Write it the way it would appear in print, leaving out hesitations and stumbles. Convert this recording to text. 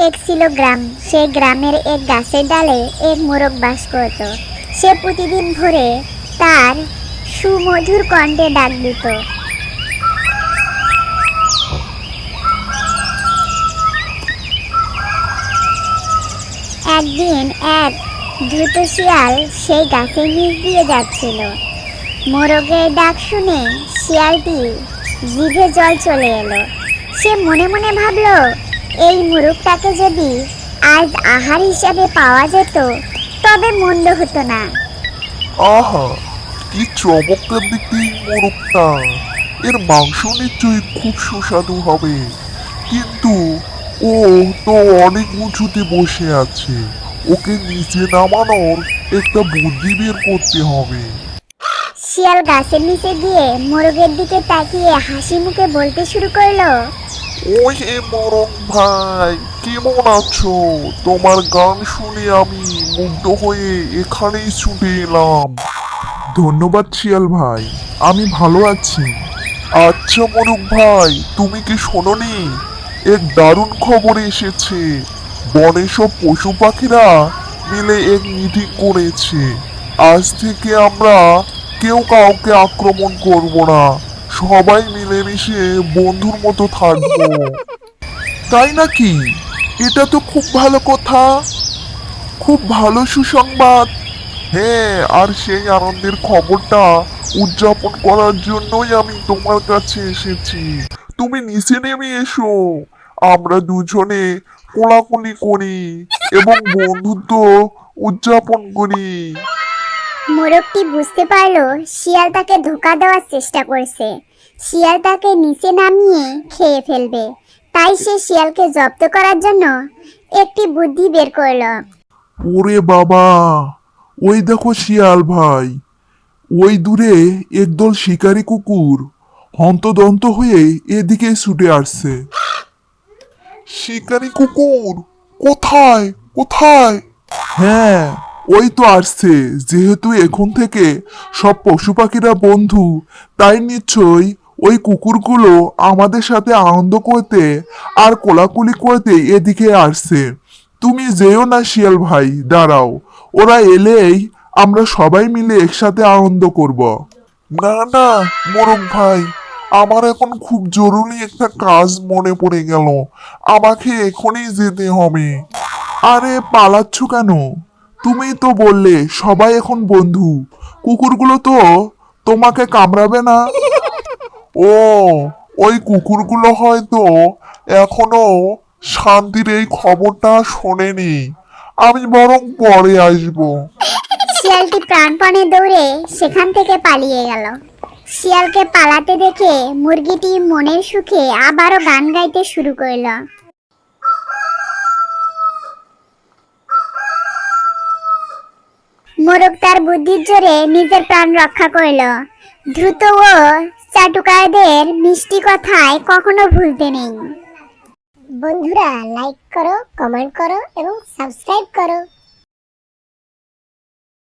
এক ছিল গ্রাম। সেই গ্রামের এক গাছের ডালে এক মোরগ বাস করত। সে প্রতিদিন ভোরে তার সুমধুর কণ্ঠে ডাক দিত। একদিন এক দ্রুত শিয়াল সেই গাছের নিচ দিয়ে যাচ্ছিল। মোরগের ডাক শুনে শিয়ালটি জিভে জল চলে এলো। সে মনে মনে ভাবলো, এই মোরগটাকে যদি আজ আহার হিসাবে পাওয়া যেত তবে মন্দ হতো না। আহা, কি চমৎকার দেখতে এই মোরগটা! এর মাংস নিশ্চয়ই খুব সুস্বাদু হবে। কিন্তু ও তো অনেক উঁচুতে বসে আছে। ওকে নিচে নামানোর একটা বুদ্ধি বের করতে হবে। শিয়াল গাছের নিচে গিয়ে মোরগের দিকে তাকিয়ে হাসি মুখে বলতে শুরু করলো, ওই হে মোরগ ভাই, কেমন আছো? তোমার গান শুনে আমি মুগ্ধ হয়ে এখানেই ছুটে এলাম। ধন্যবাদ শিয়াল ভাই, আমি ভালো আছি। আচ্ছা মোরগ ভাই, তুমি কি শোনোনি? এক দারুণ খবর এসেছে। বনে সব পশু পাখিরা মিলে এক মিটিং করেছে। আজ থেকে আমরা কেউ কাউকে আক্রমণ করব না, সবাই মিলেমিশে বন্ধুর মতো থাকবো। তাই নাকি? এটা তো খুব ভালো কথা, খুব ভালো সুসংবাদ। হ্যাঁ, আর সেই আনন্দের খবরটা উদযাপন করার জন্যই আমি তোমার কাছে এসেছি। তুমি নিচে নেমে এসো, আমরা দুজনে কোলাকুলি করি এবং বন্ধুত্ব উদযাপন করি। মোরগটি বুঝতে পারলো শিয়াল তাকে ধোঁকা দেওয়ার চেষ্টা করছে। শিয়াল তাকে নিচে নামিয়ে খেয়ে ফেলবে। তাই সে শিয়ালকে জব্দ করার জন্য একটি বুদ্ধি বের করলো। ওরে বাবা, ওই দেখো শিয়াল ভাই, ওই দূরে একদল শিকারী কুকুর হন্তদন্ত হয়ে এদিকে ছুটে আসছে। শিকারী কুকুর? কোথায় কোথায়? হ্যাঁ, ওই তো আসছে। যেহেতু এখন থেকে সব পশু পাখিরা বন্ধু, তাই নিশ্চয়ই ওই কুকুরগুলো আমাদের সাথে আনন্দ করতে আর কোলাকুলি করতে এদিকে আসছে। তুমি যেও না শিয়াল ভাই, দাঁড়াও। ওরা এলেই আমরা সবাই মিলে একসাথে আনন্দ করব। না না মোরগ ভাই, আমার এখন খুব জরুরি একটা কাজ মনে পড়ে গেল। আমাকে এখনই যেতে হবে। আরে পালাচ্ছ কেন? তুমি তো বললে সবাই এখন বন্ধু। কুকুরগুলো তো তোমাকে কামড়াবে না। ও, ওই কুকুরগুলো হয়তো এখনো শান্তির এই খবরটা শোনেনি। আমি বরং পরে আসবো। শিয়ালটি প্রাণপণে দৌড়ে সেখান থেকে পালিয়ে গেল। শিয়ালকে পালাতে দেখে মুরগিটি মনের সুখে আবারও গান গাইতে শুরু করলো। মোরগ তার বুদ্ধির জোরে নিজের প্রাণ রক্ষা করলো। দ্রুত ও চাটুকারদের মিষ্টি কথায় কখনো ভুলতে নেই। বন্ধুরা, লাইক করো, কমেন্ট করো এবং সাবস্ক্রাইব করো।